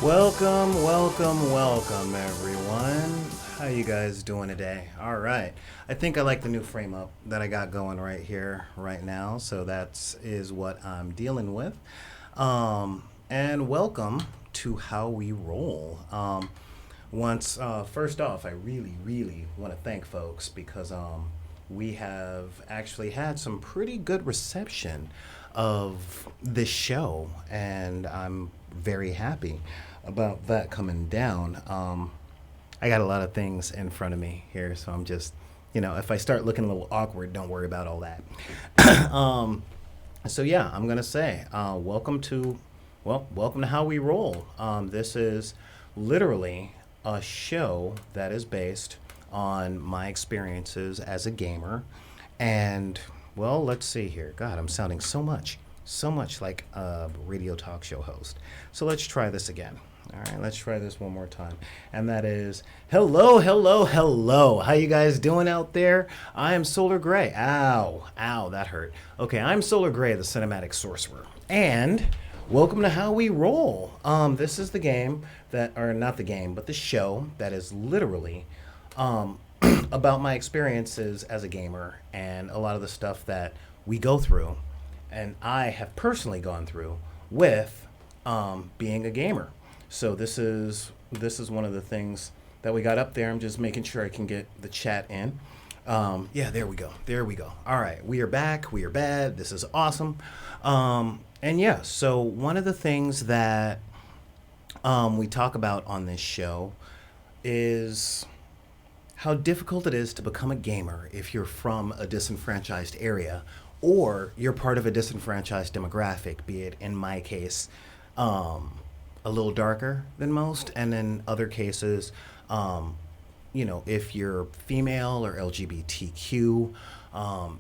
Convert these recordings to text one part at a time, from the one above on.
Welcome, everyone. How you guys doing today? All right. I think I like the new frame up that I got going right here, right now. So that is what I'm dealing with. And welcome to How We Roll. First off, I really want to thank folks because we have actually had some pretty good reception of this show, and I'm very happy about that coming down. I got a lot of things in front of me here, so I'm just, if I start looking a little awkward, don't worry about all that. So yeah, I'm gonna say, welcome to How We Roll. This is literally a show that is based on my experiences as a gamer, and let's see here. God, I'm sounding so much like a radio talk show host. So let's try this again. All right, let's try this one more time. And that is, hello. How you guys doing out there? I am Solar Gray. Ow, that hurt. Okay, I'm Solar Gray, the cinematic sorcerer. And welcome to How We Roll. This is the game not the game, but the show that is literally about my experiences as a gamer and a lot of the stuff that we go through and I have personally gone through with being a gamer. So this is one of the things that we got up there. I'm just making sure I can get the chat in. Yeah, there we go. All right, we are back. We are bad. This is awesome. And yeah, so one of the things that we talk about on this show is how difficult it is to become a gamer if you're from a disenfranchised area or you're part of a disenfranchised demographic, be it, in my case, a little darker than most, and in other cases, if you're female or LGBTQ,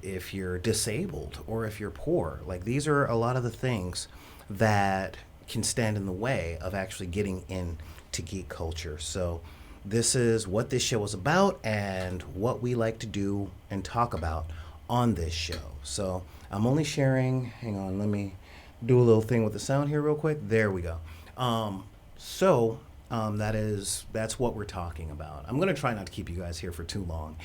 if you're disabled, or if you're poor. Like, these are a lot of the things that can stand in the way of actually getting into geek culture. So this is what this show is about and what we like to do and talk about on this show. So I'm only sharing, hang on, let me do a little thing with the sound here real quick. There we go. That's what we're talking about. I'm going to try not to keep you guys here for too long.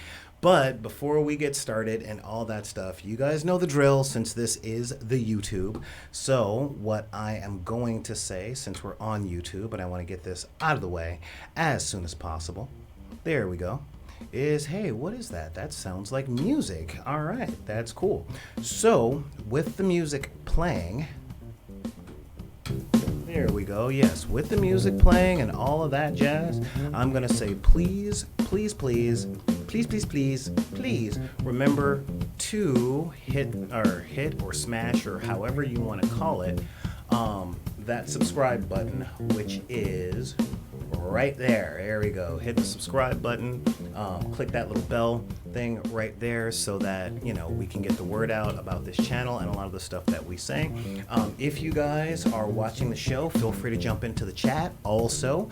But before we get started and all that stuff, you guys know the drill since this is the YouTube. So what I am going to say, since we're on YouTube and I want to get this out of the way as soon as possible, there we go, is, hey, what is that? That sounds like music. All right, that's cool. So with the music playing, there we go. Yes, with the music playing and all of that jazz, I'm going to say please remember to hit or smash, or however you want to call it, that subscribe button, which is right there. There we go. Hit the subscribe button. Click that little bell thing right there so that, we can get the word out about this channel and a lot of the stuff that we say. If you guys are watching the show, feel free to jump into the chat. Also,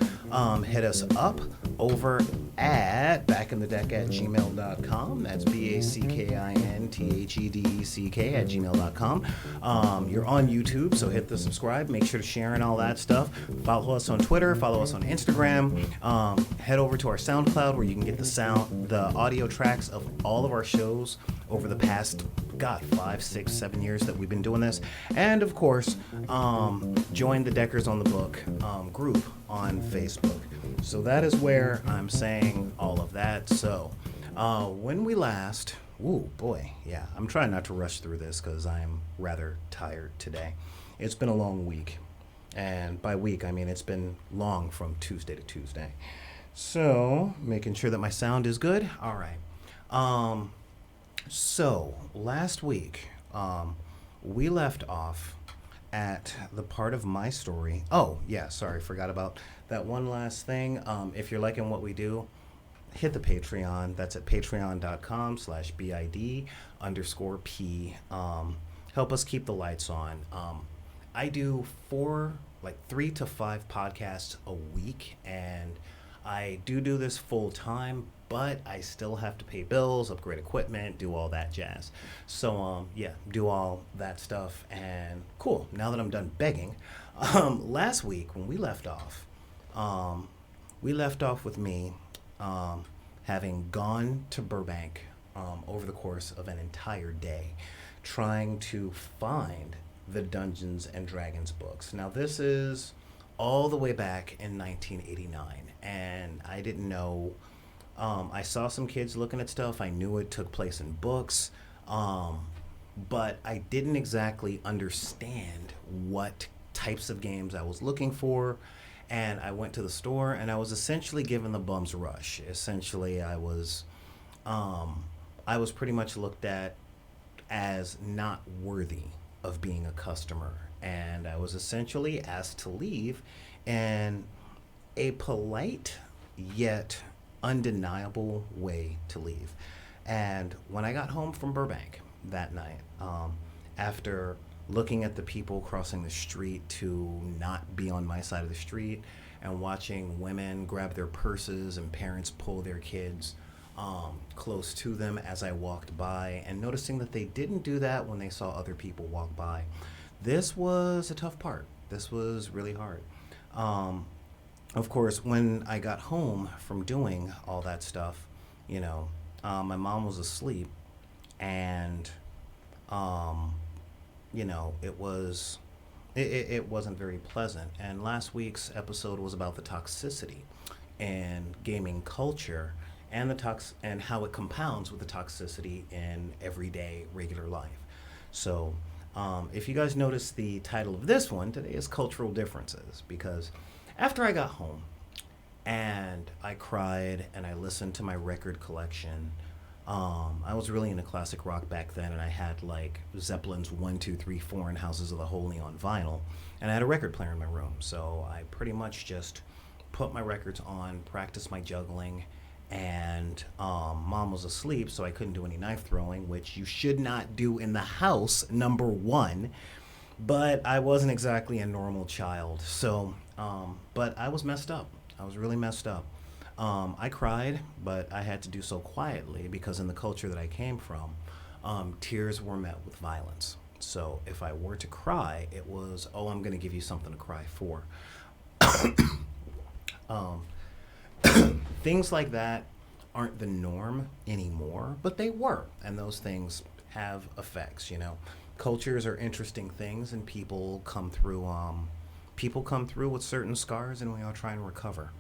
hit us up over at backinthedeck@gmail.com. That's backinthedeck@gmail.com. You're on YouTube, so hit the subscribe. Make sure to share and all that stuff. Follow us on Twitter. Follow us on Instagram. Head over to our SoundCloud where you can get the audio tracks of all of our shows over the past 5, 6, 7 years that we've been doing this. And of course, join the Deckers on the Book group on Facebook. So that is where I'm saying all of that. So when we last, I'm trying not to rush through this because I am rather tired today. It's been a long week. And by week, I mean it's been long from Tuesday to Tuesday. So, making sure that my sound is good. All right. So, last week, we left off at the part of my story. Oh, yeah, sorry, forgot about that one last thing. If you're liking what we do, hit the Patreon. That's at patreon.com/BID_P. Help us keep the lights on. I do 3 to 5 podcasts a week, and I do this full time, but I still have to pay bills, upgrade equipment, do all that jazz. So, do all that stuff. And cool, now that I'm done begging, last week when we left off, Um, we left off with me um, having gone to Burbank over the course of an entire day, trying to find the Dungeons and Dragons books. Now, this is all the way back in 1989, and I didn't know. I saw some kids looking at stuff. I knew it took place in books, um, but I didn't exactly understand what types of games I was looking for. And I went to the store, and I was essentially given the bum's rush. Essentially, um, I was pretty much looked at as not worthy of being a customer, and I was essentially asked to leave in a polite yet undeniable way to leave. And when I got home from Burbank that night, after looking at the people crossing the street to not be on my side of the street, and watching women grab their purses and parents pull their kids close to them as I walked by, and noticing that they didn't do that when they saw other people walk by, this was a tough part. This was really hard. Um, of course, when I got home from doing all that stuff, you know, my mom was asleep, and um, it wasn't very pleasant. And last week's episode was about the toxicity in gaming culture, and and how it compounds with the toxicity in everyday regular life. So, if you guys notice, the title of this one today is Cultural Differences, because after I got home and I cried and I listened to my record collection. I was really into classic rock back then, and I had like Zeppelin's 1, 2, 3, 4 and Houses of the Holy on vinyl, and I had a record player in my room. So I pretty much just put my records on, practiced my juggling, and mom was asleep, so I couldn't do any knife throwing, which you should not do in the house, number one. But I wasn't exactly a normal child, so but I was messed up. I was really messed up. I cried, but I had to do so quietly because in the culture that I came from, tears were met with violence. So if I were to cry, it was, oh, I'm going to give you something to cry for. Um, Things like that aren't the norm anymore, but they were, and those things have effects. Cultures are interesting things, and people come through with certain scars, and we all try and recover.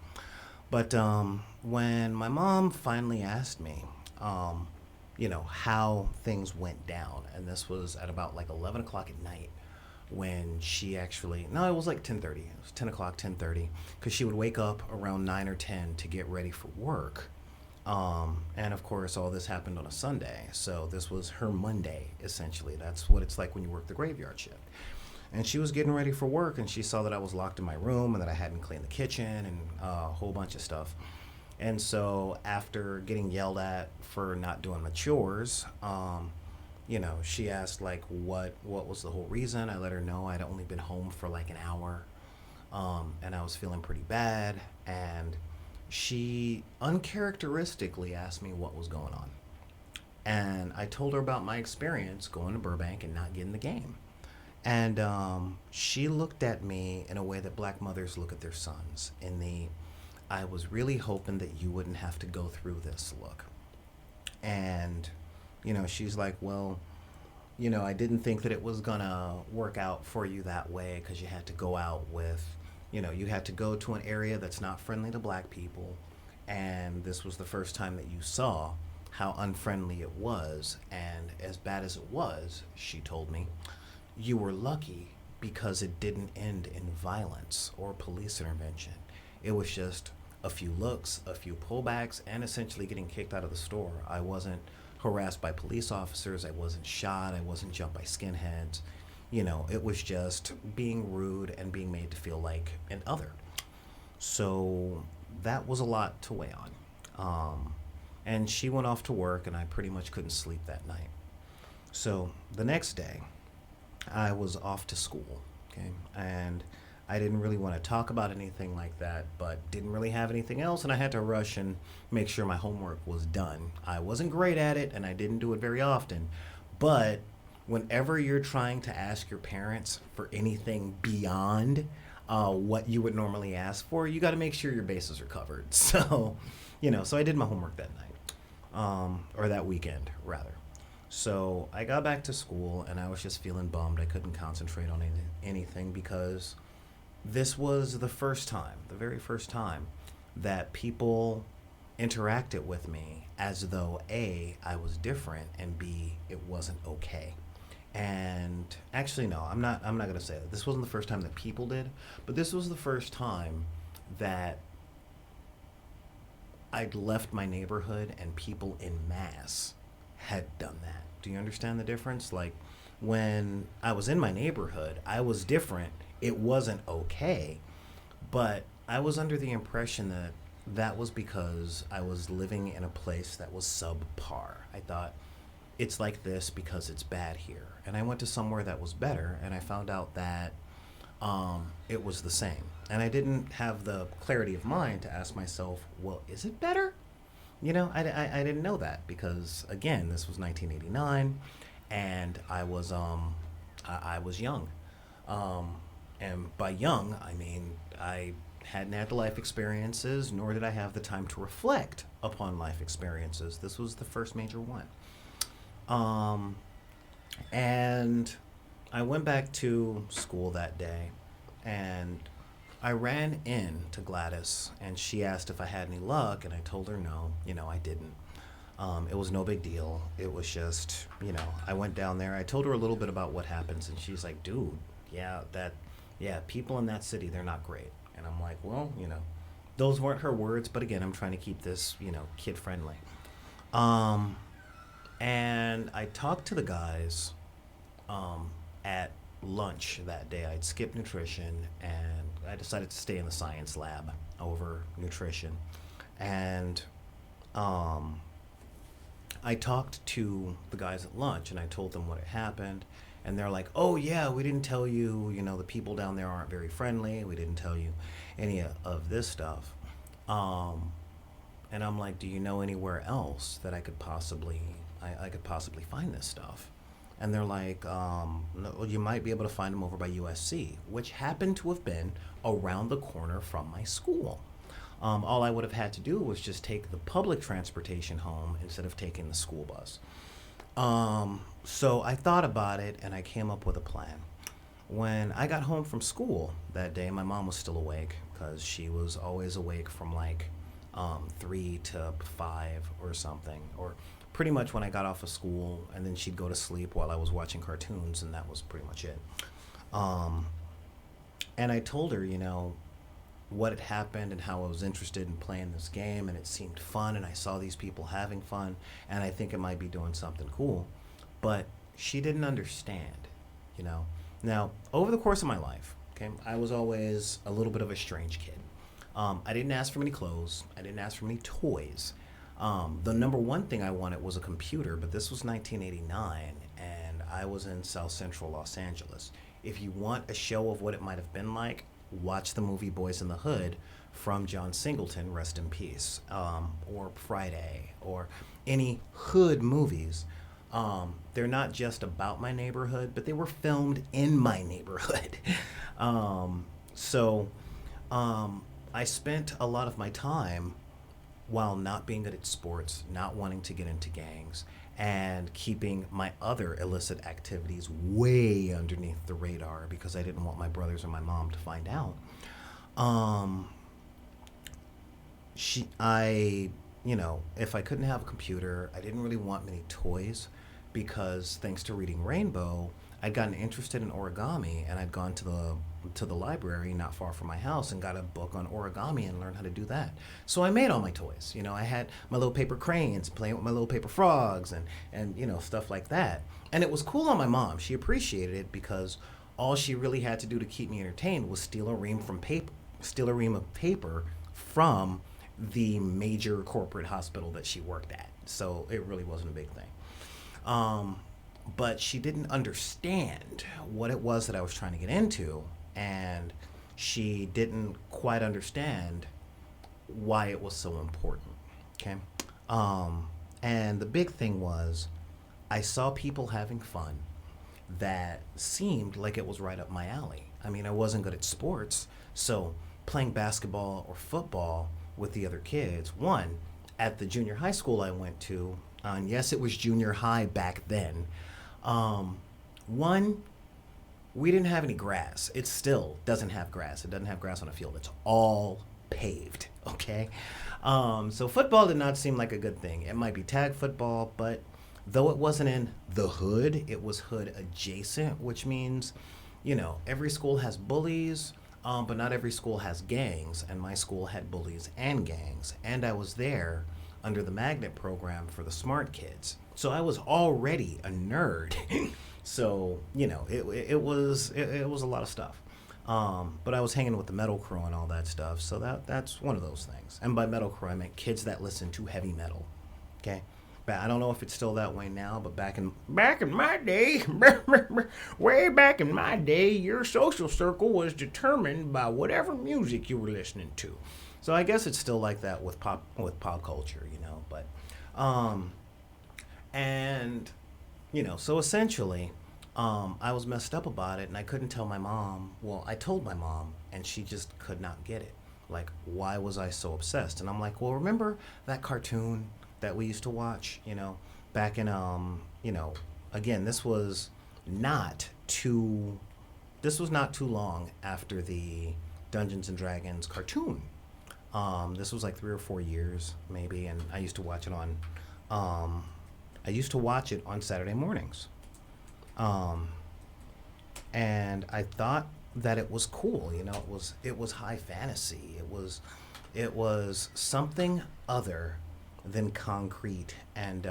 But when my mom finally asked me, how things went down, and this was at about like 11 o'clock at night, when she actually, no, it was like 10:30. It was 10 o'clock, 10:30, because she would wake up around 9 or 10 to get ready for work. And of course, all this happened on a Sunday, so this was her Monday, essentially. That's what it's like when you work the graveyard shift. And she was getting ready for work, and she saw that I was locked in my room and that I hadn't cleaned the kitchen and a whole bunch of stuff. And so after getting yelled at for not doing my chores, she asked like what was the whole reason. I let her know I'd only been home for like an hour, and I was feeling pretty bad. And she uncharacteristically asked me what was going on. And I told her about my experience going to Burbank and not getting the game. And she looked at me in a way that black mothers look at their sons, in the I was really hoping that you wouldn't have to go through this look. And, she's like, well, I didn't think that it was going to work out for you that way, because you had to go out with, you had to go to an area that's not friendly to black people. And this was the first time that you saw how unfriendly it was. And as bad as it was, she told me, you were lucky because it didn't end in violence or police intervention. It was just a few looks, a few pullbacks, and essentially getting kicked out of the store. I wasn't harassed by police officers. I wasn't shot. I wasn't jumped by skinheads. It was just being rude and being made to feel like an other. So that was a lot to weigh on. And she went off to work, and I pretty much couldn't sleep that night. So the next day, I was off to school, okay? And I didn't really want to talk about anything like that, but didn't really have anything else, and I had to rush and make sure my homework was done. I wasn't great at it, and I didn't do it very often, but whenever you're trying to ask your parents for anything beyond what you would normally ask for, you got to make sure your bases are covered. So, so I did my homework that night, or that weekend, rather. So I got back to school and I was just feeling bummed. I couldn't concentrate on anything because this was the first time, the very first time, that people interacted with me as though A, I was different, and B, it wasn't okay. And actually, no, I'm not gonna say that. This wasn't the first time that people did, but this was the first time that I'd left my neighborhood and people in mass had done that. Do you understand the difference? Like, when I was in my neighborhood, I was different. It wasn't okay, but I was under the impression that that was because I was living in a place that was subpar. I thought it's like this because it's bad here. And I went to somewhere that was better, and I found out that it was the same. And I didn't have the clarity of mind to ask myself, well, is it better? I didn't know that because, again, this was 1989, and I was young. And by young, I mean I hadn't had the life experiences, nor did I have the time to reflect upon life experiences. This was the first major one. And I went back to school that day, and I ran in to Gladys, and she asked if I had any luck, and I told her no. I didn't. It was no big deal. It was just, I went down there. I told her a little bit about what happens, and she's like, dude, people in that city, they're not great. And I'm like, well, those weren't her words, but again, I'm trying to keep this, kid friendly. And I talked to the guys at lunch that day. I'd skipped nutrition, and I decided to stay in the science lab over nutrition. And I talked to the guys at lunch, and I told them what had happened. And they're like, oh, yeah, we didn't tell you, the people down there aren't very friendly. We didn't tell you any of this stuff. And I'm like, do you know anywhere else that I could possibly find this stuff? And they're like, no, you might be able to find them over by USC, which happened to have been around the corner from my school. All I would have had to do was just take the public transportation home instead of taking the school bus. So I thought about it, and I came up with a plan. When I got home from school that day, my mom was still awake because she was always awake from like 3 to 5 or something, or pretty much when I got off of school, and then she'd go to sleep while I was watching cartoons, and that was pretty much it. And I told her, what had happened and how I was interested in playing this game, and it seemed fun, and I saw these people having fun, and I think it might be doing something cool. But she didn't understand, Now, over the course of my life, okay, I was always a little bit of a strange kid. I didn't ask for many clothes. I didn't ask for many toys. The number one thing I wanted was a computer, but this was 1989, and I was in South Central Los Angeles. If you want a show of what it might have been like, watch the movie Boys in the Hood from John Singleton, rest in peace, or Friday, or any hood movies. They're not just about my neighborhood, but they were filmed in my neighborhood. So I spent a lot of my time, while not being good at sports, not wanting to get into gangs, and keeping my other illicit activities way underneath the radar because I didn't want my brothers or my mom to find out. If I couldn't have a computer, I didn't really want many toys because thanks to reading Rainbow, I'd gotten interested in origami, and I'd gone to the library not far from my house and got a book on origami and learned how to do that. So I made all my toys. I had my little paper cranes, playing with my little paper frogs, and stuff like that. And it was cool on my mom. She appreciated it because all she really had to do to keep me entertained was steal a ream of paper from the major corporate hospital that she worked at. So it really wasn't a big thing. But she didn't understand what it was that I was trying to get into, and she didn't quite understand why it was so important. Okay? And the big thing was, I saw people having fun. that seemed like it was right up my alley. I mean, I wasn't good at sports, so playing basketball or football with the other kids, one, at the junior high school I went to, and yes, it was junior high back then. One, we didn't have any grass. It still doesn't have grass. It doesn't have grass on a field. It's all paved, okay? So football did not seem like a good thing. It might be tag football, but though it wasn't in the hood, it was hood adjacent, which means, every school has bullies, but not every school has gangs, and my school had bullies and gangs. And I was there under the magnet program for the smart kids. So I was already a nerd. So, it was a lot of stuff. But I was hanging with the metal crew and all that stuff. So that's one of those things. And by metal crew, I meant kids that listen to heavy metal. Okay? But I don't know if it's still that way now, but back in my day, way back in my day, your social circle was determined by whatever music you were listening to. So I guess it's still like that with pop culture, but and so essentially, I was messed up about it, and I couldn't tell my mom. Well, I told my mom, and she just could not get it. Like, why was I so obsessed? And I'm like, well, remember that cartoon that we used to watch, back in, again, this was not too long after the Dungeons and Dragons cartoon. This was like 3 or 4 years, maybe, and I used to watch it on Saturday mornings. And I thought that it was cool, it was high fantasy. It was something other than concrete, and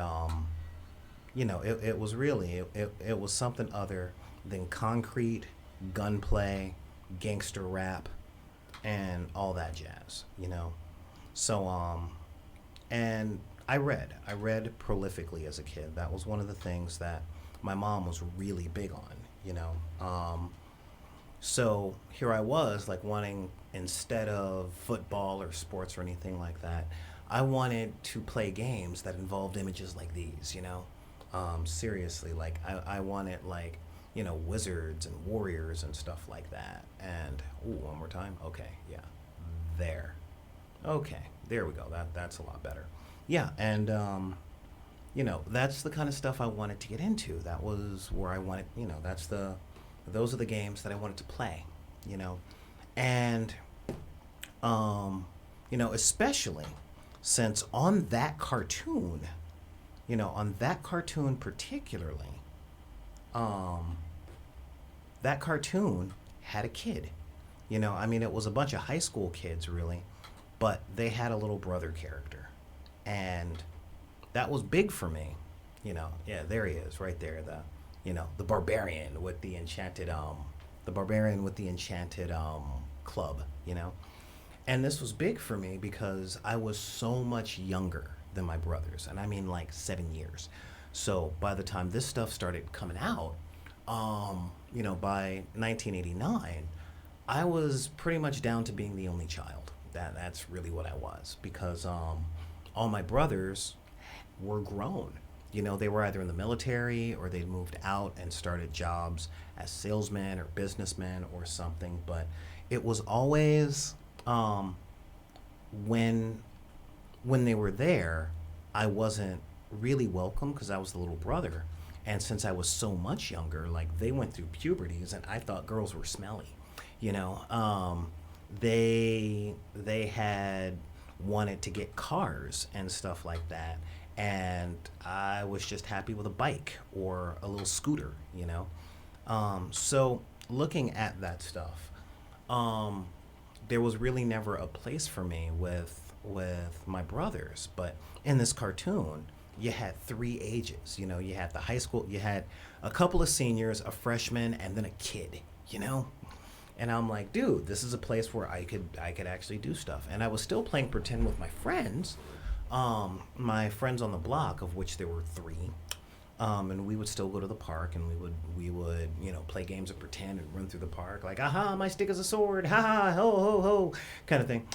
it was really it was something other than concrete, gunplay, gangster rap, and all that jazz. So and I read prolifically as a kid. That was one of the things that my mom was really big on. So here I was, like, wanting, instead of football or sports or anything like that, I wanted to play games that involved images like these, seriously, like, I wanted, like, wizards and warriors and stuff like that. And, one more time. Okay, yeah, there. Okay, there we go. That's a lot better. Yeah, and, that's the kind of stuff I wanted to get into. That was where I wanted, those are the games that I wanted to play, and, especially since on that cartoon particularly, that cartoon had a kid, it was a bunch of high school kids, really, but they had a little brother character, and that was big for me, yeah, there he is, right there, the barbarian with the enchanted club, and this was big for me because I was so much younger than my brothers, and I mean like 7 years. So by the time this stuff started coming out, by 1989, I was pretty much down to being the only child. That's really what I was, because all my brothers were grown. They were either in the military or they'd moved out and started jobs as salesmen or businessmen or something. But it was always, when they were there, I wasn't really welcome because I was the little brother. And since I was so much younger, like, they went through puberties, and I thought girls were smelly. They had wanted to get cars and stuff like that, and I was just happy with a bike or a little scooter. So looking at that stuff, there was really never a place for me with my brothers. But in this cartoon, you had 3 ages. You had the high school, you had a couple of seniors, a freshman, and then a kid. And I'm like, dude, this is a place where I could actually do stuff. And I was still playing pretend with my friends on the block, of which there were 3. And we would still go to the park, and we would play games of pretend and run through the park, like, aha, my stick is a sword, ha ha, ho ho ho, kind of thing.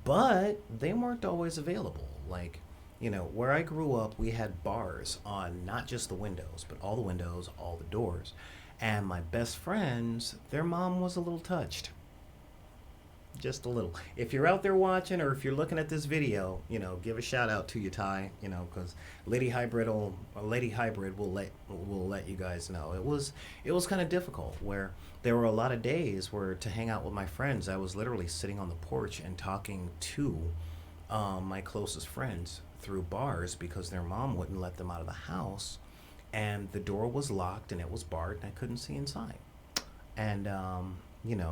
But they weren't always available. Like, where I grew up, we had bars on not just the windows, but all the windows, all the doors. And my best friends, their mom was a little touched, just a little. If you're out there watching, or if you're looking at this video, give a shout out to you, Ty. Because Lady Hybrid will let you guys know. It was kind of difficult. Where there were a lot of days where to hang out with my friends, I was literally sitting on the porch and talking to my closest friends through bars because their mom wouldn't let them out of the house, and the door was locked and it was barred and I couldn't see inside. And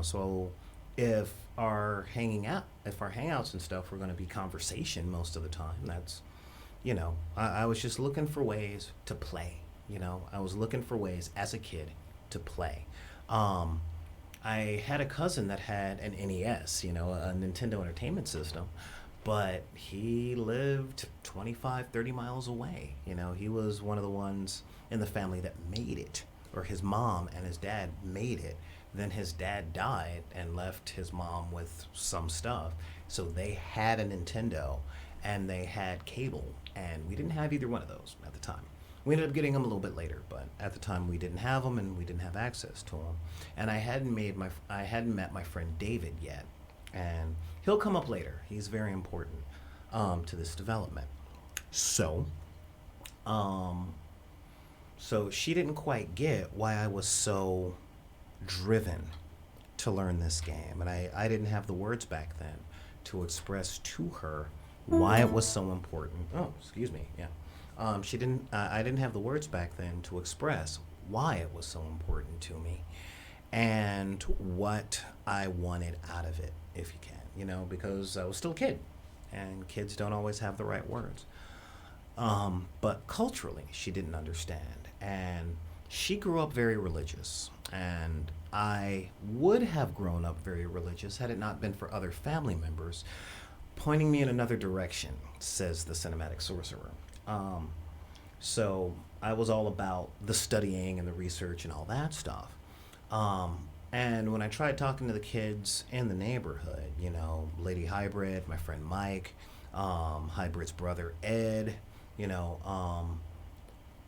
so if our hangouts and stuff were going to be conversation most of the time, that's I was just looking for ways to play. I was looking for ways as a kid to play. um I had a cousin that had an NES, a Nintendo Entertainment System, but he lived 25, 30 miles away. He was one of the ones in the family that made it, or his mom and his dad made it. Then his dad died and left his mom with some stuff. So they had a Nintendo and they had cable, and we didn't have either one of those at the time. We ended up getting them a little bit later, but at the time we didn't have them and we didn't have access to them. And I hadn't met my friend David yet, and he'll come up later. He's very important to this development. So, so she didn't quite get why I was so driven to learn this game, and I didn't have the words back then to express to her why it was so important. Oh, excuse me. Yeah. She didn't. I didn't have the words back then to express why it was so important to me, and what I wanted out of it, if you can, because I was still a kid, and kids don't always have the right words. But culturally, she didn't understand, and she grew up very religious, and I would have grown up very religious had it not been for other family members pointing me in another direction, says the cinematic sorcerer. So I was all about the studying and the research and all that stuff. And when I tried talking to the kids in the neighborhood, Lady Hybrid, my friend Mike, Hybrid's brother Ed, you know,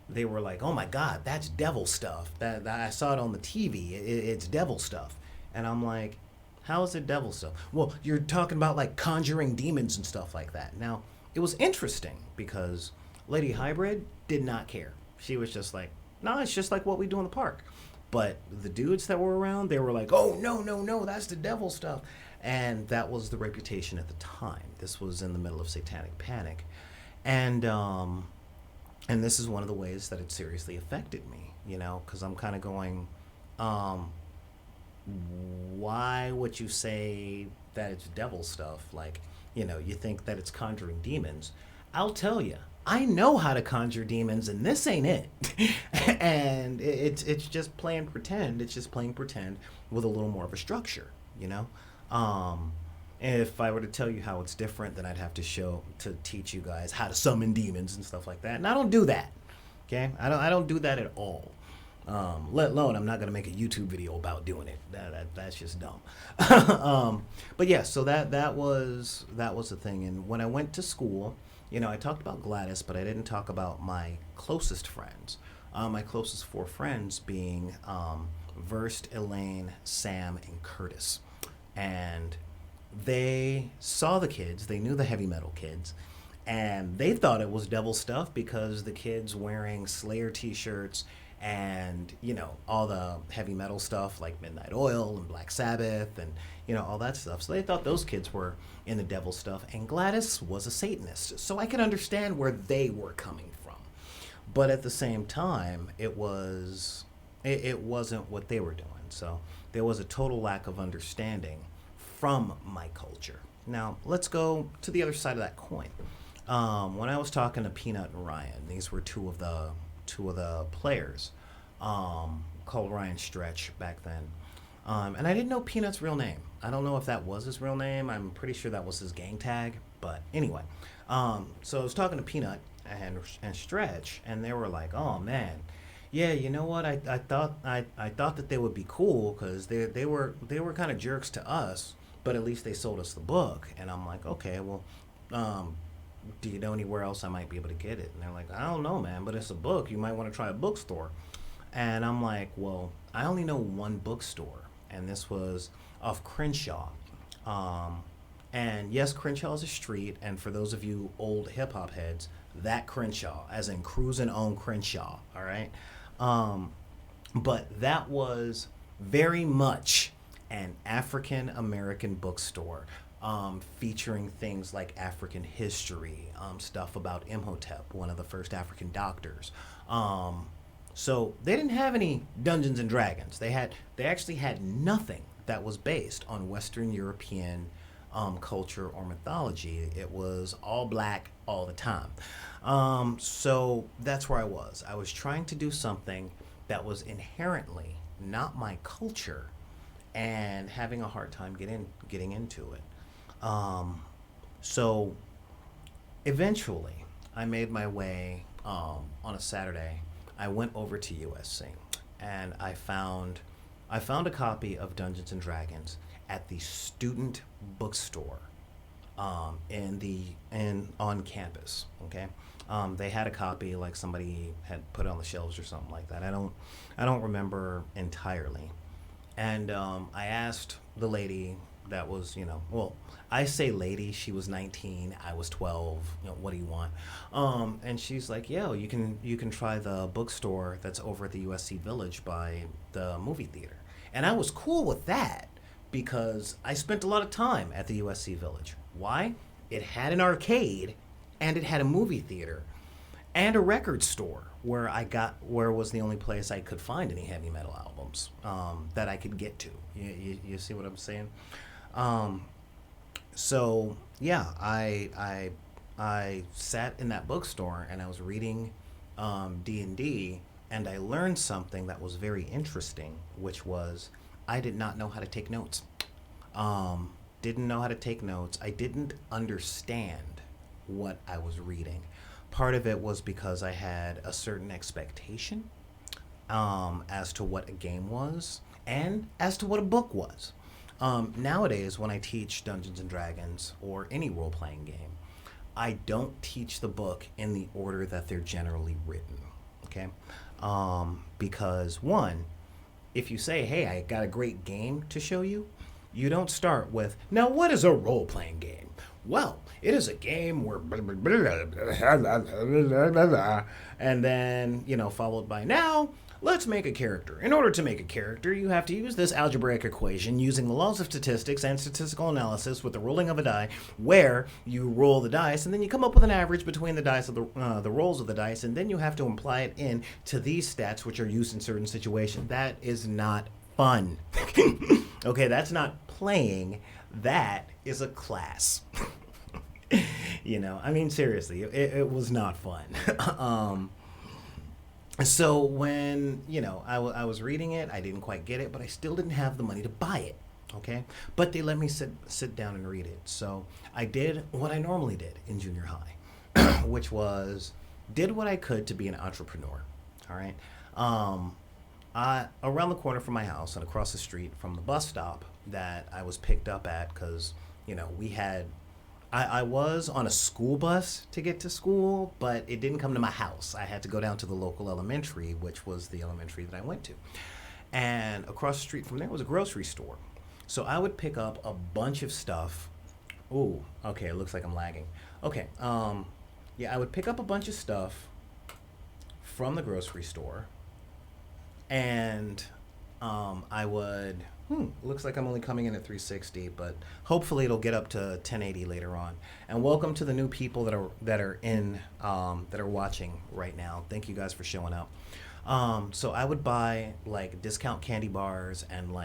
they were like, "Oh my God, that's devil stuff. That I saw it on the TV. It's devil stuff." And I'm like, "How is it devil stuff?" "Well, you're talking about like conjuring demons and stuff like that." Now, it was interesting because Lady Hybrid did not care. She was just like, "No, it's just like what we do in the park." But the dudes that were around, they were like, "Oh, no, no, no, that's the devil stuff." And that was the reputation at the time. This was in the middle of Satanic Panic. And this is one of the ways that it seriously affected me, because I'm kind of going, why would you say that it's devil stuff? Like, you think that it's conjuring demons. I'll tell you, I know how to conjure demons, and this ain't it. And it's just playing pretend. It's just playing pretend with a little more of a structure, If I were to tell you how it's different, then I'd have to teach you guys how to summon demons and stuff like that. And I don't do that. Okay? I don't do that at all. Let alone I'm not going to make a YouTube video about doing it. That's just dumb. But yeah, so that was the thing. And when I went to school, I talked about Gladys, but I didn't talk about my closest friends. My closest four friends being Verst, Elaine, Sam, and Curtis. And they saw the kids, they knew the heavy metal kids, and they thought it was devil stuff because the kids wearing Slayer t-shirts and, all the heavy metal stuff like Midnight Oil and Black Sabbath and, all that stuff. So they thought those kids were in the devil stuff, and Gladys was a Satanist. So I could understand where they were coming from. But at the same time, it wasn't what they were doing. So there was a total lack of understanding from my culture. Now, let's go to the other side of that coin. When I was talking to Peanut and Ryan, these were two of the players, called Ryan Stretch back then. And I didn't know Peanut's real name. I don't know if that was his real name. I'm pretty sure that was his gang tag. But anyway, so I was talking to Peanut and Stretch, and they were like, "Oh man, yeah, you know what? I thought that they would be cool because they were kind of jerks to us, but at least they sold us the book." And I'm like, "Okay, well, do you know anywhere else I might be able to get it? And they're like, I don't know, man, but it's a book. You might want to try a bookstore. And I'm like, well, I only know one bookstore, and this was off Crenshaw. Um, and yes, Crenshaw is a street, and for those of you old hip hop heads, that Crenshaw, as in cruising on Crenshaw, all right? Um, but that was very much an African American bookstore, featuring things like African history, stuff about Imhotep, one of the first African doctors. Um, so they didn't have any Dungeons and Dragons. They actually had nothing that was based on Western European culture or mythology. It was all black all the time. So that's where I was. I was trying to do something that was inherently not my culture and having a hard time getting into it. Um, so eventually, I made my way on a Saturday. I went over to USC, and I found a copy of Dungeons and Dragons at the student bookstore in on campus. Okay, they had a copy, like somebody had put it on the shelves or something like that. I don't remember entirely. And I asked the lady that was, well, I say lady, she was 19, I was 12. What do you want? And she's like, yo, you can try the bookstore that's over at the USC Village by the movie theater. And I was cool with that because I spent a lot of time at the USC Village. Why? It had an arcade and it had a movie theater and a record store where was the only place I could find any heavy metal albums that I could get to. You see what I'm saying? Um, so yeah, I sat in that bookstore and I was reading D&D, and I learned something that was very interesting, which was I did not know how to take notes. Didn't know how to take notes. I didn't understand what I was reading. Part of it was because I had a certain expectation as to what a game was and as to what a book was. Nowadays, when I teach Dungeons and Dragons or any role playing game, I don't teach the book in the order that they're generally written. Okay? Because, one, if you say, hey, I got a great game to show you, you don't start with, now what is a role playing game? Well, it is a game where and then, followed by now, let's make a character. In order to make a character, you have to use this algebraic equation using the laws of statistics and statistical analysis with the rolling of a die, where you roll the dice and then you come up with an average between the dice of the rolls of the dice, and then you have to apply it in to these stats which are used in certain situations. That is not fun. Okay, that's not playing. That is a class. I mean, seriously, it was not fun. So when, I was reading it, I didn't quite get it, but I still didn't have the money to buy it. Okay, but they let me sit down and read it. So I did what I normally did in junior high, which was did what I could to be an entrepreneur. All right. Around the corner from my house and across the street from the bus stop that I was picked up at, because we had I was on a school bus to get to school, but it didn't come to my house. I had to go down to the local elementary, which was the elementary that I went to. And across the street from there was a grocery store. So I would pick up a bunch of stuff. Ooh, okay, it looks like I'm lagging. Okay, yeah, I would pick up a bunch of stuff from the grocery store, and I would. Looks like I'm only coming in at 360, but hopefully it'll get up to 1080 later on. And welcome to the new people that are watching right now. Thank you guys for showing up. So I would buy like discount candy bars and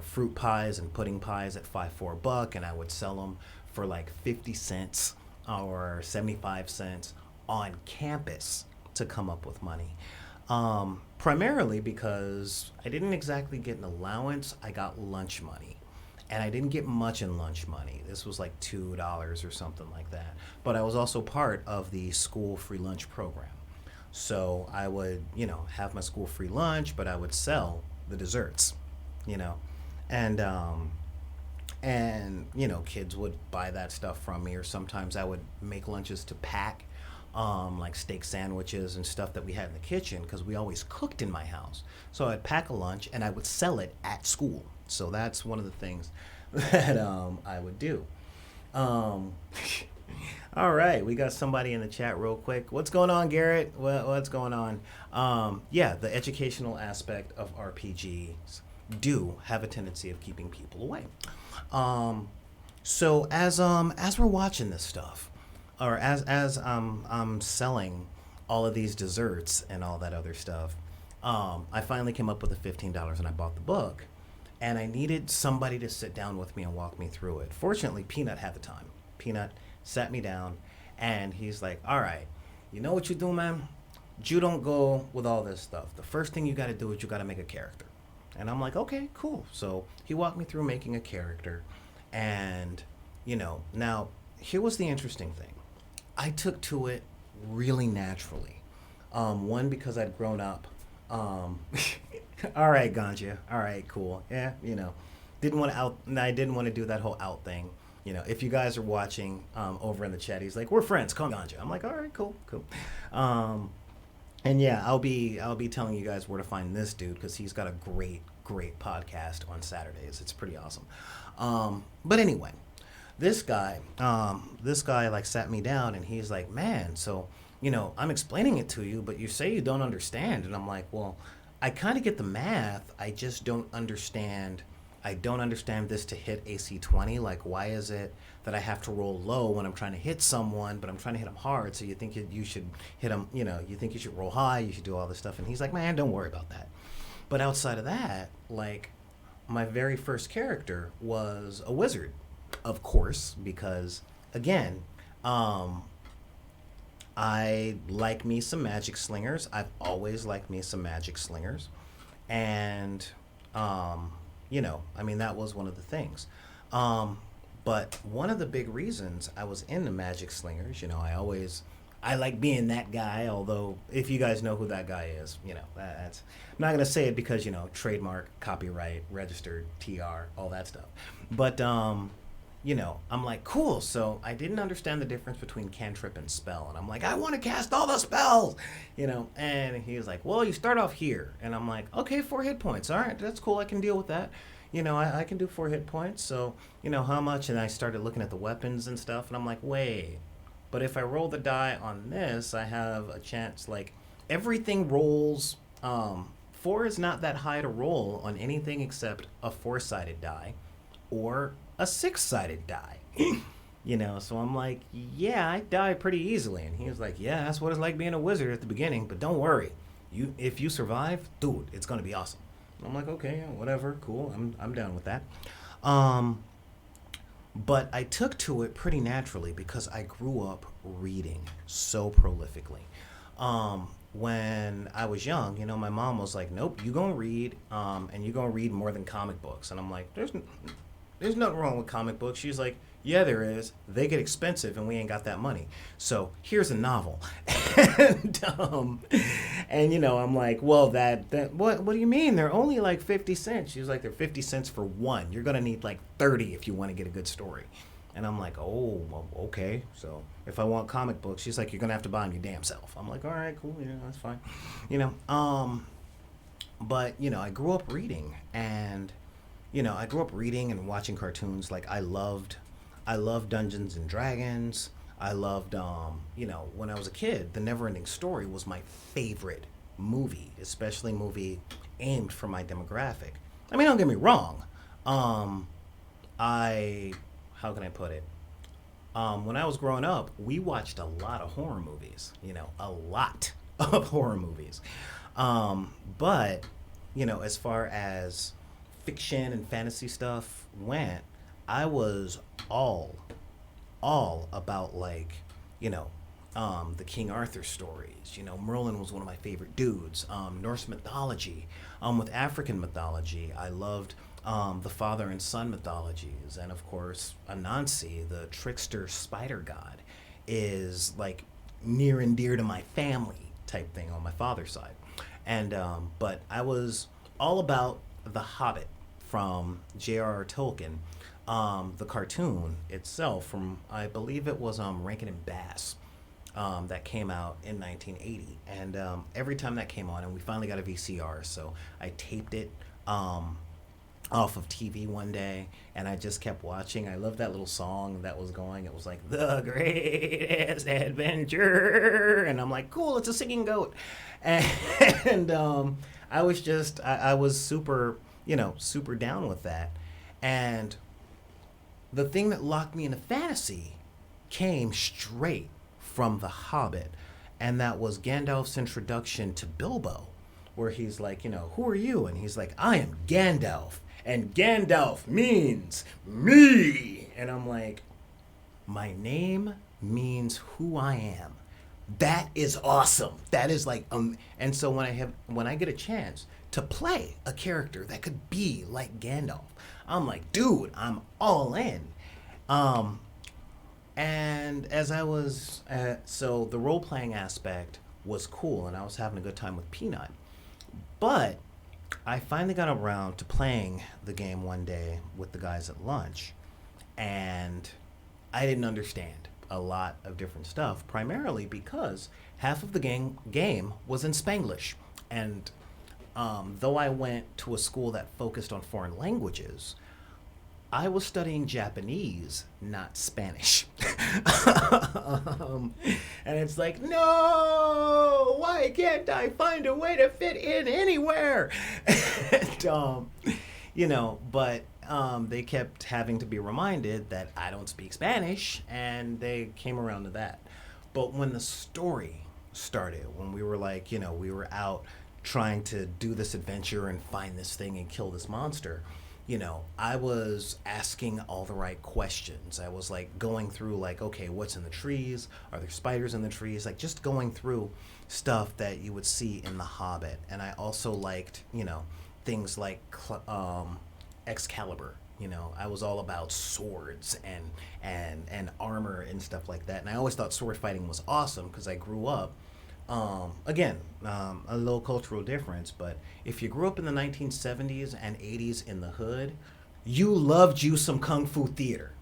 fruit pies and pudding pies at 5 for $1, and I would sell them for like 50 cents or 75 cents on campus to come up with money. Primarily because I didn't exactly get an allowance. I got lunch money, and I didn't get much in lunch money. This was like $2 or something like that. But I was also part of the school free lunch program. So I would, have my school free lunch, but I would sell the desserts, you know. And And kids would buy that stuff from me, or sometimes I would make lunches to pack, like steak sandwiches and stuff that we had in the kitchen because we always cooked in my house. So I'd pack a lunch and I would sell it at school. So that's one of the things that I would do. Um, all right, we got somebody in the chat real quick. What's going on, Garrett? What's going on? Yeah, the educational aspect of RPGs do have a tendency of keeping people away. Um, so as we're watching this stuff, or as I'm selling all of these desserts and all that other stuff, I finally came up with the $15 and I bought the book, and I needed somebody to sit down with me and walk me through it. Fortunately, Peanut had the time. Peanut sat me down, and he's like, "All right, you know what you do, man? You don't go with all this stuff. The first thing you got to do is you got to make a character." And I'm like, "Okay, cool." So he walked me through making a character, and now here was the interesting thing. I took to it really naturally. One, because I'd grown up. Um, all right, Ganja. All right, cool. Yeah, didn't want to out. I didn't want to do that whole out thing. If you guys are watching over in the chat, he's like, "We're friends. Call me Ganja." I'm like, "All right, cool, cool." Um, and yeah, I'll be telling you guys where to find this dude because he's got a great podcast on Saturdays. It's pretty awesome. But anyway, this guy like sat me down and he's like, "Man, so I'm explaining it to you, but you say you don't understand." And I'm like, "Well, I kind of get the math. I just don't understand. I don't understand this to hit AC 20. Like, why is it that I have to roll low when I'm trying to hit someone, but I'm trying to hit them hard? So you think you should hit them, you think you should roll high, you should do all this stuff." And he's like, "Man, don't worry about that." But outside of that, like, my very first character was a wizard, of course, because, again, I like me some magic slingers. I've always liked me some magic slingers. And, I mean, that was one of the things. Um, but one of the big reasons I was into magic slingers, I like being that guy, although if you guys know who that guy is, that's, I'm not going to say it because, trademark, copyright, registered, TR, all that stuff. But, I'm like, cool. So I didn't understand the difference between cantrip and spell. And I'm like, I want to cast all the spells, and he was like, "Well, you start off here." And I'm like, "Okay, 4 hit points. All right, that's cool. I can deal with that. I can do 4 hit points. So, how much?" And I started looking at the weapons and stuff. And I'm like, wait, but if I roll the die on this, I have a chance, like, everything rolls. 4 is not that high to roll on anything except a 4-sided die or a 6-sided die. So I'm like, yeah, I die pretty easily. And he was like, "Yeah, that's what it's like being a wizard at the beginning, but don't worry. If you survive, dude, it's going to be awesome." I'm like, "Okay, yeah, whatever, cool. I'm down with that." Um, but I took to it pretty naturally because I grew up reading so prolifically. When I was young, my mom was like, "Nope, you gonna read, and you gonna read more than comic books." And I'm like, there's nothing wrong with comic books. She's like, "Yeah, there is. They get expensive, and we ain't got that money. So here's a novel." And I'm like, "Well, that what do you mean? They're only like 50 cents." She was like, "They're 50 cents for one. You're gonna need like 30 if you want to get a good story." And I'm like, "Oh, well, okay. So if I want comic books," she's like, "You're gonna have to buy them your damn self." I'm like, "All right, cool. That's fine." You know. But I grew up reading, and I grew up reading and watching cartoons. Like, I loved Dungeons and Dragons. I loved, when I was a kid, The Neverending Story was my favorite movie, especially movie aimed for my demographic. I mean, don't get me wrong. Um, how can I put it? When I was growing up, we watched a lot of horror movies, a lot of horror movies. But, as far as fiction and fantasy stuff went, I was all about, like, the King Arthur stories. Merlin was one of my favorite dudes. Norse mythology. With African mythology, I loved the father and son mythologies. And of course, Anansi, the trickster spider god, is like near and dear to my family type thing on my father's side. And but I was all about The Hobbit from J.R.R. Tolkien. the cartoon itself from, I believe it was Rankin and Bass, that came out in 1980. And every time that came on, and we finally got a VCR, so I taped it off of TV one day, and I just kept watching. I loved that little song that was going. It was like the greatest adventure, and I'm like, cool, it's a singing goat, and I was super, super down with that, and the thing that locked me into fantasy came straight from The Hobbit, and that was Gandalf's introduction to Bilbo, where he's like, who are you? And he's like, I am Gandalf, and Gandalf means me. And I'm like, my name means who I am. That is awesome. That is like, and so when I get a chance to play a character that could be like Gandalf, I'm like, dude, I'm all in. And as I was, so the role playing aspect was cool, and I was having a good time with Peanut. But I finally got around to playing the game one day with the guys at lunch, and I didn't understand a lot of different stuff, primarily because half of the game was in Spanglish. And though I went to a school that focused on foreign languages, I was studying Japanese, not Spanish. And it's like, no, why can't I find a way to fit in anywhere? And, but they kept having to be reminded that I don't speak Spanish, and they came around to that. But when the story started, when we were like, we were out trying to do this adventure and find this thing and kill this monster, I was asking all the right questions. I was like going through like, okay, what's in the trees? Are there spiders in the trees? Like just going through stuff that you would see in The Hobbit. And I also liked, things like Excalibur. I was all about swords and armor and stuff like that. And I always thought sword fighting was awesome because I grew up, again, a little cultural difference, but if you grew up in the 1970s and 80s in the hood, you loved you some Kung Fu theater.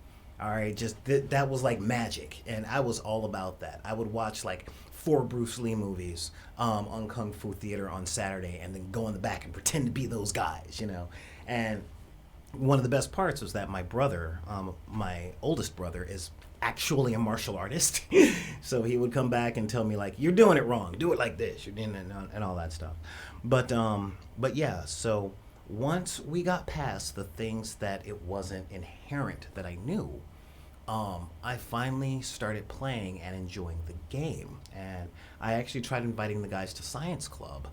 All right, just that was like magic, and I was all about that. I would watch like 4 Bruce Lee movies on Kung Fu theater on Saturday, and then go in the back and pretend to be those guys, And one of the best parts was that my brother, my oldest brother, is actually a martial artist. So he would come back and tell me like, you're doing it wrong, do it like this, you're doing it, and all that stuff. But yeah, so once we got past the things that it wasn't inherent that I knew, I finally started playing and enjoying the game. And I actually tried inviting the guys to Science Club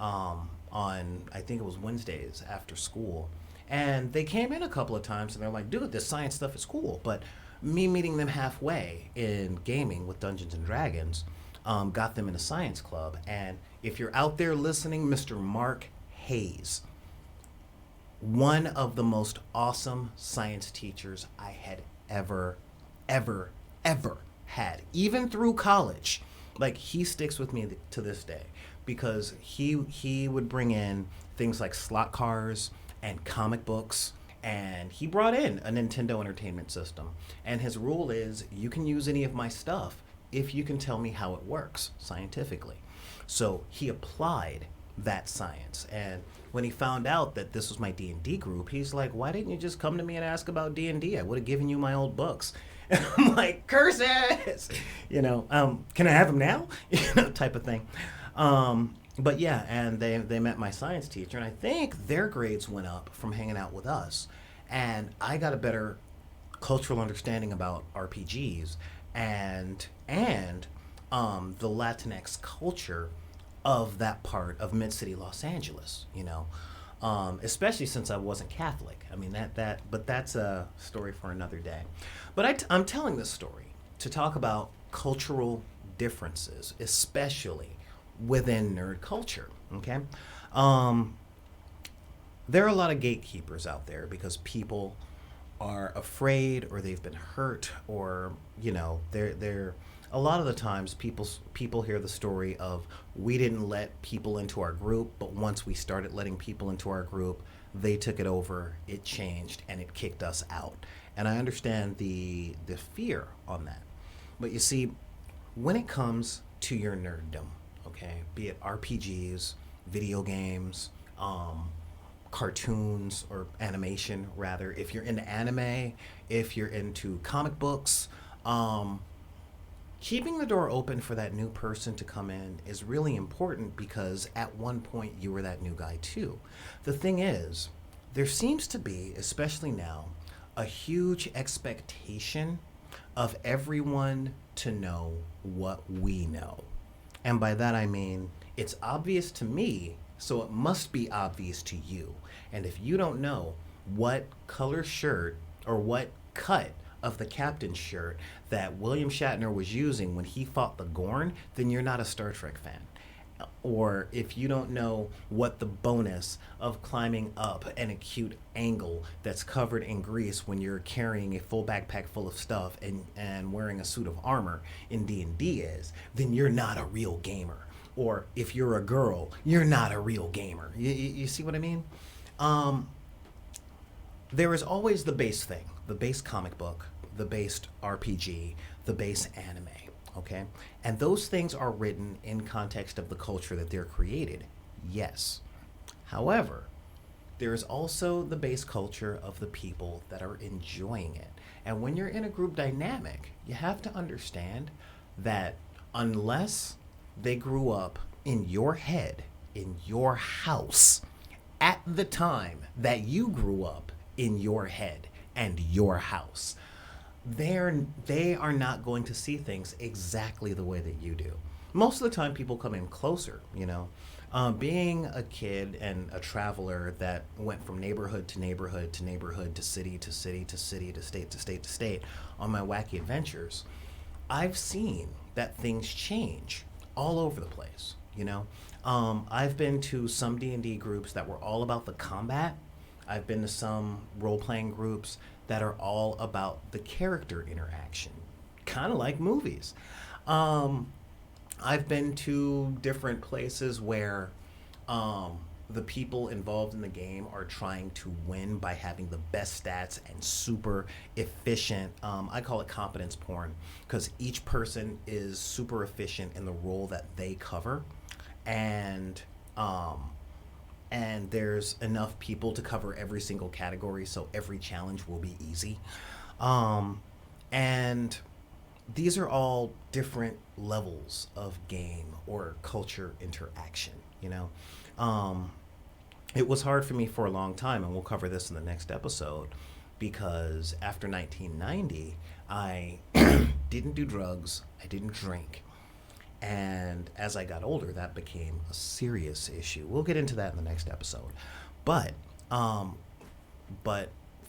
on, I think it was Wednesdays after school. And they came in a couple of times and they're like, dude, this science stuff is cool. But me meeting them halfway in gaming with Dungeons and Dragons got them in a Science Club. And if you're out there listening, Mr. Mark Hayes, one of the most awesome science teachers I had ever had, even through college. Like, he sticks with me to this day because he would bring in things like slot cars and comic books, and he brought in a Nintendo Entertainment System. And his rule is, you can use any of my stuff if you can tell me how it works scientifically. So he applied that science. And when he found out that this was my D&D group, he's like, why didn't you just come to me and ask about D&D? I would have given you my old books. And I'm like, curses! Can I have them now? Type of thing. But yeah, and they met my science teacher, and I think their grades went up from hanging out with us. And I got a better cultural understanding about RPGs and the Latinx culture of that part of Mid-City Los Angeles, especially since I wasn't Catholic. I mean, but that's a story for another day. But I'm telling this story to talk about cultural differences, especially within nerd culture, okay? There are a lot of gatekeepers out there because people are afraid, or they've been hurt, or they're a lot of the times people hear the story of we didn't let people into our group, but once we started letting people into our group, they took it over, it changed, and it kicked us out. And I understand the fear on that. But you see, when it comes to your nerddom, okay, be it RPGs, video games, cartoons or animation rather, if you're into anime, if you're into comic books, keeping the door open for that new person to come in is really important because at one point you were that new guy too. The thing is, there seems to be, especially now, a huge expectation of everyone to know what we know. And by that I mean, it's obvious to me, so it must be obvious to you. And if you don't know what color shirt or what cut of the captain's shirt that William Shatner was using when he fought the Gorn, then you're not a Star Trek fan. Or if you don't know what the bonus of climbing up an acute angle that's covered in grease when you're carrying a full backpack full of stuff and wearing a suit of armor in D&D is, then you're not a real gamer. Or if you're a girl, you're not a real gamer. You see what I mean? There is always the base thing, the base comic book, the base RPG, the base anime, okay? And those things are written in context of the culture that they're created, yes. However, there is also the base culture of the people that are enjoying it. And when you're in a group dynamic, you have to understand that unless they grew up in your head, in your house, at the time that you grew up in your head and your house, they are not going to see things exactly the way that you do. Most of the time, people come in closer, you know. Being a kid and a traveler that went from neighborhood to neighborhood to neighborhood to city to city to city to state to state to state on my wacky adventures, I've seen that things change all over the place, you know. I've been to some D&D groups that were all about the combat. I've been to some role-playing groups that are all about the character interaction, kind of like movies. I've been to different places where the people involved in the game are trying to win by having the best stats and super efficient. I call it competence porn because each person is super efficient in the role that they cover, and there's enough people to cover every single category, so every challenge will be easy. And these are all different levels of game or culture interaction, you know. It was hard for me for a long time, and we'll cover this in the next episode, because after 1990, I didn't do drugs, I didn't drink. And as I got older, that became a serious issue. We'll get into that in the next episode. But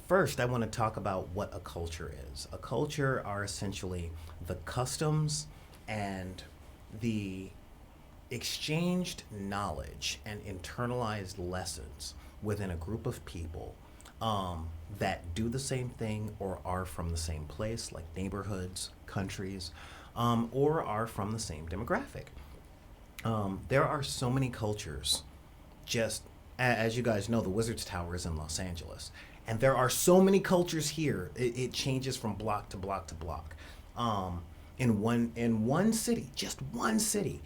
first, I want to talk about what a culture is. A culture are essentially the customs and the exchanged knowledge and internalized lessons within a group of people that do the same thing or are from the same place, like neighborhoods, countries, or are from the same demographic. There are so many cultures. Just as you guys know, the Wizard's Tower is in Los Angeles, and there are so many cultures here. It changes from block to block to block. In one city, just one city,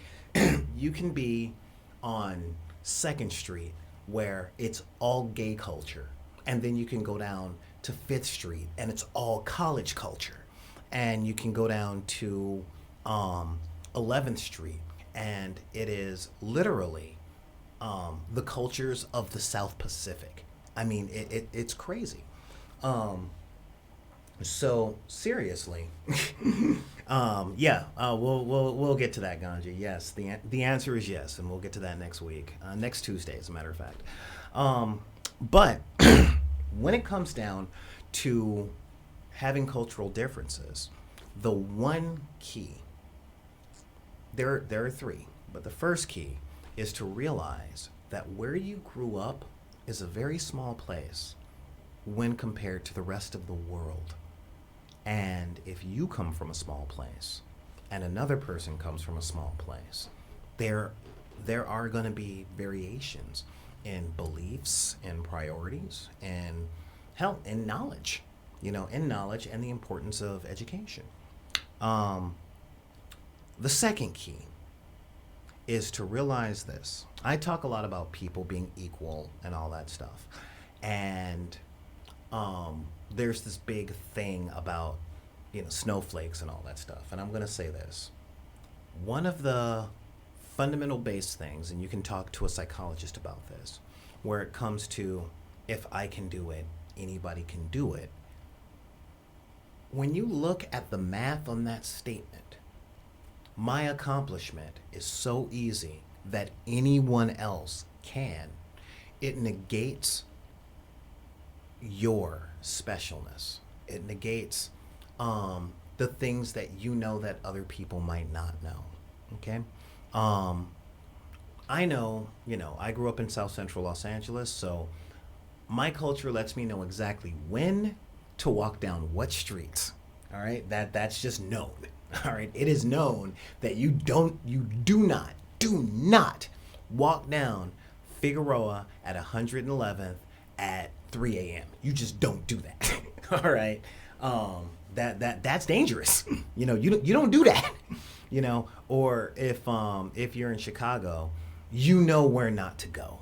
you can be on 2nd Street where it's all gay culture, and then you can go down to 5th Street and it's all college culture, and you can go down to 11th Street and it is literally the cultures of the South Pacific. I mean, it's crazy. So seriously, we'll get to that, Ganji. Yes, the answer is yes, and we'll get to that next week, next Tuesday, as a matter of fact. But when it comes down to having cultural differences, the one key, there are 3, but the first key is to realize that where you grew up is a very small place when compared to the rest of the world. And if you come from a small place and another person comes from a small place, there there are going to be variations in beliefs and priorities and hell in knowledge, in knowledge and the importance of education. Um, the second key is to realize this. I talk a lot about people being equal and all that stuff. And there's this big thing about, snowflakes and all that stuff. And I'm going to say this. One of the fundamental base things, and you can talk to a psychologist about this, where it comes to if I can do it, anybody can do it. When you look at the math on that statement, my accomplishment is so easy that anyone else can. It negates your specialness. It negates the things that you know that other people might not know. Okay? I know, I grew up in South Central Los Angeles, so my culture lets me know exactly when to walk down what streets. All right? That's just known. All right? It is known that you do not walk down Figueroa at 111th at 3 a.m. You just don't do that. All right? That's dangerous. You don't do that. Or if you're in Chicago, you know where not to go.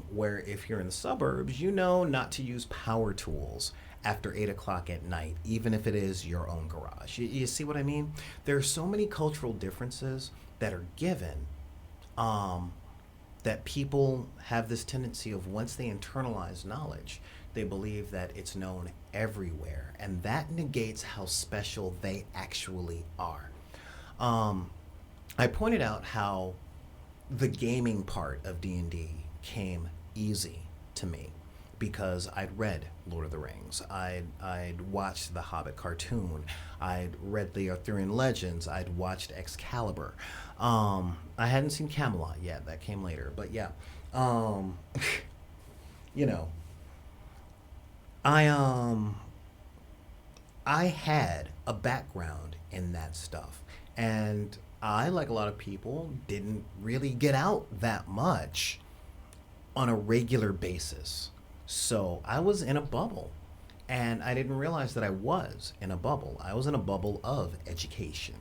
Where if you're in the suburbs, you know not to use power tools after 8 o'clock at night, even if it is your own garage. You see what I mean? There are so many cultural differences that are given, that people have this tendency of, once they internalize knowledge, they believe that it's known everywhere, and that negates how special they actually are. I pointed out how the gaming part of D&D came easy to me because I'd read Lord of the Rings, I'd watched the Hobbit cartoon, I'd read the Arthurian legends, I'd watched Excalibur. I hadn't seen Camelot yet, that came later, but yeah. you know, I had a background in that stuff, and I, like a lot of people, didn't really get out that much on a regular basis. So I was in a bubble, and I didn't realize that I was in a bubble. I was in a bubble of education,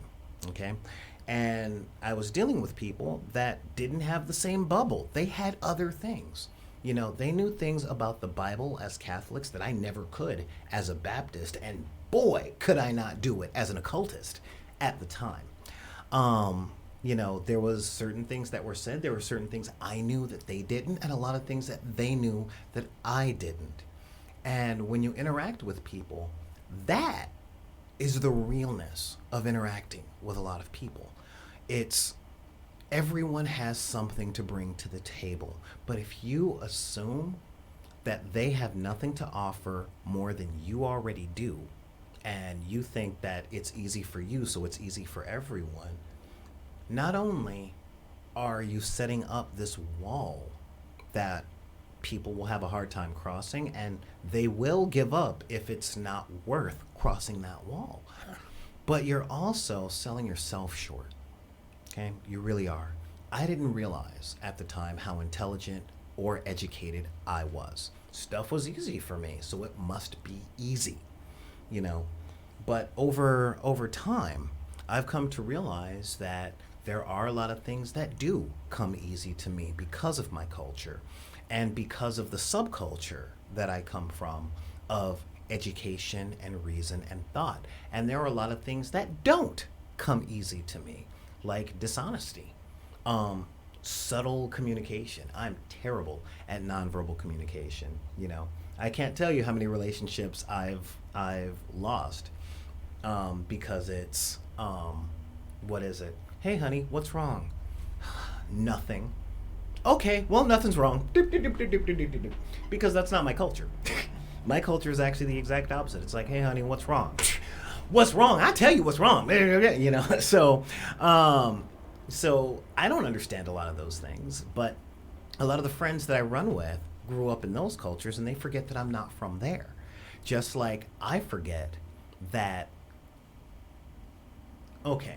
okay? And I was dealing with people that didn't have the same bubble. They had other things. They knew things about the Bible as Catholics that I never could as a Baptist, and boy, could I not do it as an occultist at the time. There was certain things that were said, there were certain things I knew that they didn't, and a lot of things that they knew that I didn't. And when you interact with people, that is the realness of interacting with a lot of people. It's everyone has something to bring to the table, but if you assume that they have nothing to offer more than you already do, and you think that it's easy for you, so it's easy for everyone, not only are you setting up this wall that people will have a hard time crossing, and they will give up if it's not worth crossing that wall, but you're also selling yourself short. Okay? You really are. I didn't realize at the time how intelligent or educated I was. Stuff was easy for me, so it must be easy, But over time, I've come to realize that there are a lot of things that do come easy to me because of my culture and because of the subculture that I come from of education and reason and thought. And there are a lot of things that don't come easy to me, like dishonesty, subtle communication. I'm terrible at nonverbal communication. I can't tell you how many relationships I've lost because it's what is it? Hey, honey, what's wrong? Nothing. Okay, well, nothing's wrong. Because that's not my culture. My culture is actually the exact opposite. It's like, hey, honey, what's wrong? What's wrong? I tell you what's wrong. So I don't understand a lot of those things, but a lot of the friends that I run with grew up in those cultures, and they forget that I'm not from there. Just like I forget that Okay,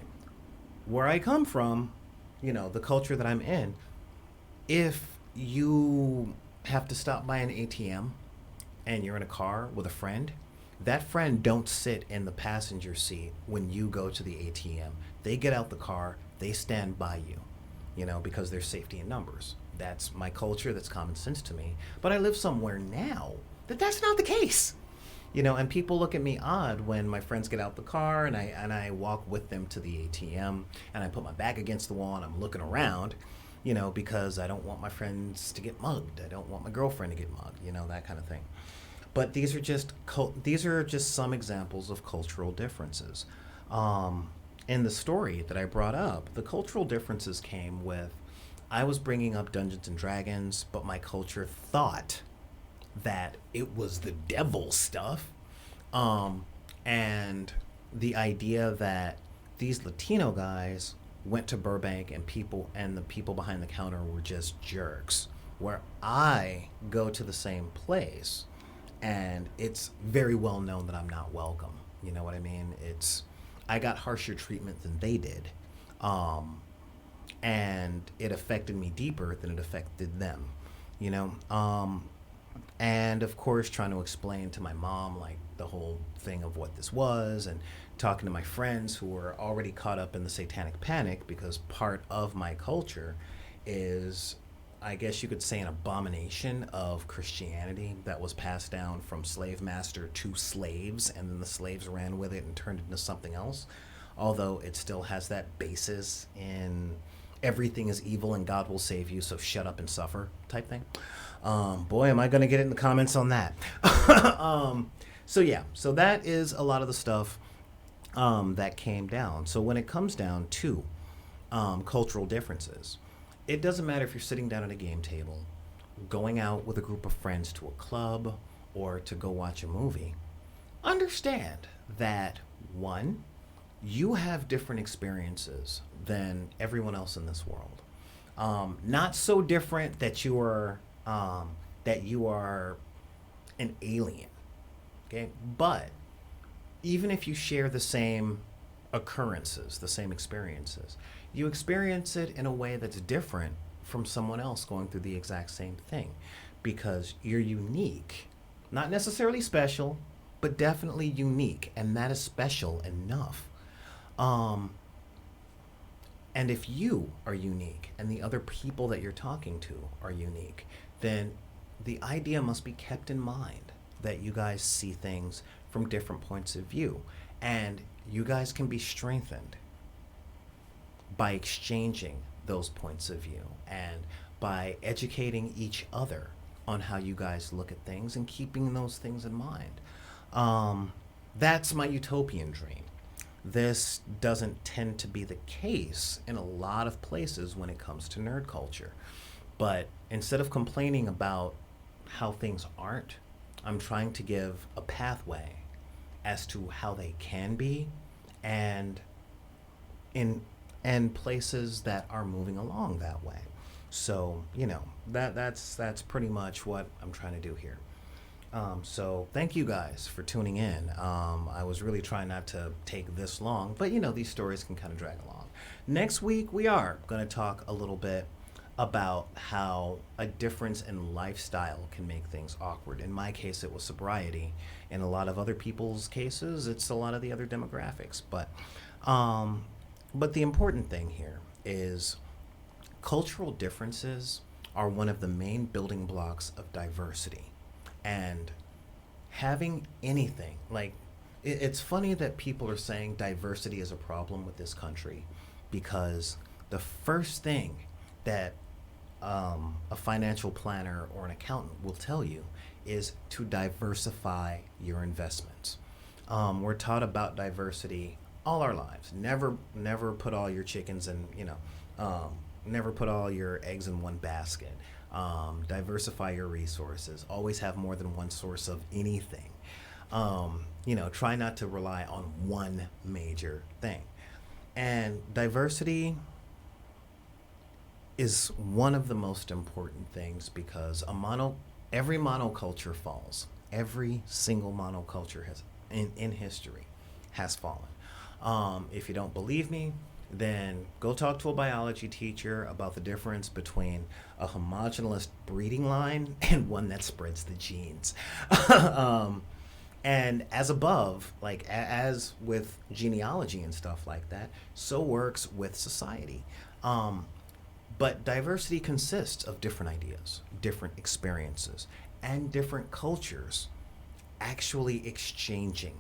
where I come from, the culture that I'm in, if you have to stop by an ATM and you're in a car with a friend, that friend don't sit in the passenger seat when you go to the ATM. They get out the car, they stand by you, because there's safety in numbers. That's my culture, that's common sense to me. But I live somewhere now that that's not the case. And people look at me odd when my friends get out the car and I walk with them to the ATM and I put my back against the wall and I'm looking around, because I don't want my friends to get mugged. I don't want my girlfriend to get mugged, that kind of thing. But these are just some examples of cultural differences. In the story that I brought up, the cultural differences came with I was bringing up Dungeons and Dragons, but my culture thought that it was the devil stuff. And the idea that these Latino guys went to Burbank and the people behind the counter were just jerks. Where I go to the same place and it's very well known that I'm not welcome. You know what I mean? I got harsher treatment than they did. And it affected me deeper than it affected them, you know? And of course, trying to explain to my mom, like, the whole thing of what this was, and talking to my friends who were already caught up in the satanic panic, because part of my culture is, I guess you could say, an abomination of Christianity that was passed down from slave master to slaves, and then the slaves ran with it and turned it into something else. Although it still has that basis in everything is evil and God will save you, so shut up and suffer type thing. Boy, am I going to get it in the comments on that. So that is a lot of the stuff that came down. So when it comes down to cultural differences, it doesn't matter if you're sitting down at a game table, going out with a group of friends to a club, or to go watch a movie. Understand that, one, you have different experiences than everyone else in this world. Not so different that you are an alien. Okay, but even if you share the same occurrences, the same experiences, you experience it in a way that's different from someone else going through the exact same thing, because you're unique, not necessarily special, but definitely unique, and that is special enough. And if you are unique and the other people that you're talking to are unique, then the idea must be kept in mind that you guys see things from different points of view, and you guys can be strengthened by exchanging those points of view and by educating each other on how you guys look at things and keeping those things in mind. That's my utopian dream. This doesn't tend to be the case in a lot of places when it comes to nerd culture. But instead of complaining about how things aren't, I'm trying to give a pathway as to how they can be, and in places that are moving along that way. So, that's pretty much what I'm trying to do here. So thank you guys for tuning in. I was really trying not to take this long, but these stories can kind of drag along. Next week, we are going to talk a little bit about how a difference in lifestyle can make things awkward. In my case, it was sobriety. In a lot of other people's cases, it's a lot of the other demographics. But the important thing here is cultural differences are one of the main building blocks of diversity. And having anything, like, it's funny that people are saying diversity is a problem with this country, because the first thing that a financial planner or an accountant will tell you is to diversify your investments. We're taught about diversity all our lives. Never put all your chickens in, never put all your eggs in one basket. Diversify your resources. Always have more than one source of anything. Try not to rely on one major thing. And diversity is one of the most important things, because every monoculture falls. Every single monoculture in history has fallen. If you don't believe me, then go talk to a biology teacher about the difference between a homogeneous breeding line and one that spreads the genes. um, and as above, like as with genealogy and stuff like that, so works with society. Um, but diversity consists of different ideas, different experiences, and different cultures actually exchanging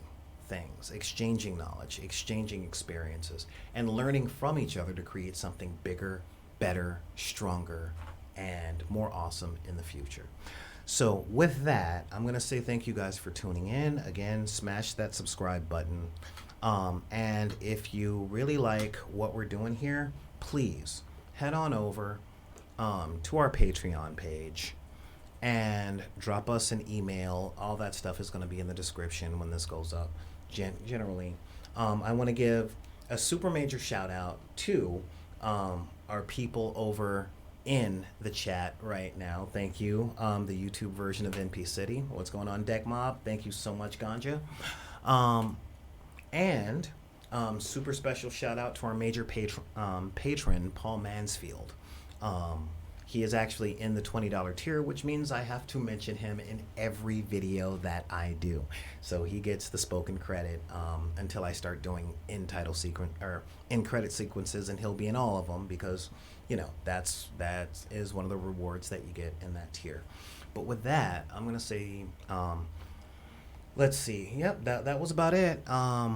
things, exchanging knowledge, exchanging experiences, and learning from each other to create something bigger, better, stronger, and more awesome in the future. So, with that, I'm going to say thank you guys for tuning in. Again, smash that subscribe button. And if you really like what we're doing here, please head on over to our Patreon page and drop us an email. All that stuff is going to be in the description when this goes up. Generally, I want to give a super major shout out to our people over in the chat right now. Thank you. The YouTube version of NP City. What's going on, Deck Mob? Thank you so much, Ganja. And super special shout out to our major patron, Paul Mansfield. He is actually in the $20 tier, which means I have to mention him in every video that I do. So he gets the spoken credit until I start doing in credit sequences, and he'll be in all of them because, you know, that is one of the rewards that you get in that tier. But with that, I'm gonna say, let's see. Yep, that was about it.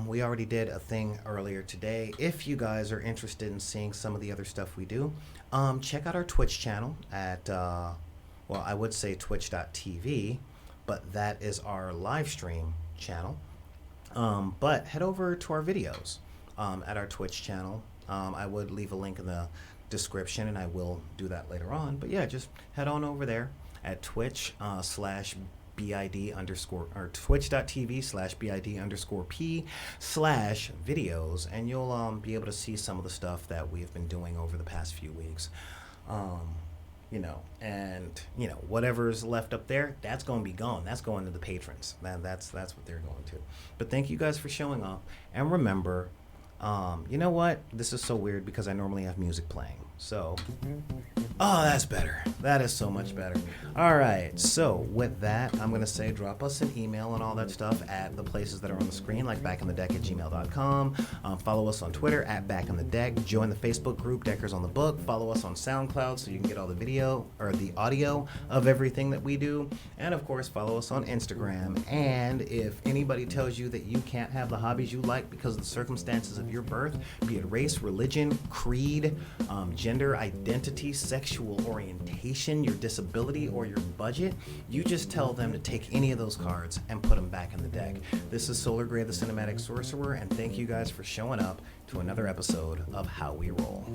We already did a thing earlier today. If you guys are interested in seeing some of the other stuff we do, check out our Twitch channel at, well, I would say twitch.tv, but that is our live stream channel. But head over to our videos at our Twitch channel. I would leave a link in the description, and I will do that later on. But yeah, just head on over there at Twitch /BID underscore or twitch.tv /BID underscore P/videos, and you'll be able to see some of the stuff that we've been doing over the past few weeks. You know, and you know, whatever's left up there, that's going to be gone. That's going to the patrons. That's what they're going to. But thank you guys for showing up, and remember, you know what? This is so weird because I normally have music playing. So, oh, that's better. That is so much better. All right. So with that, I'm going to say drop us an email and all that stuff at the places that are on the screen, like backinthedeck@gmail.com. Follow us on Twitter at backinthedeck. Join the Facebook group Deckers on the Book. Follow us on SoundCloud so you can get all the video or the audio of everything that we do. And of course, follow us on Instagram. And if anybody tells you that you can't have the hobbies you like because of the circumstances of your birth, be it race, religion, creed, gender identity, sexual orientation, your disability, or your budget, you just tell them to take any of those cards and put them back in the deck. This is Solar Gray, the Cinematic Sorcerer, and thank you guys for showing up to another episode of How We Roll.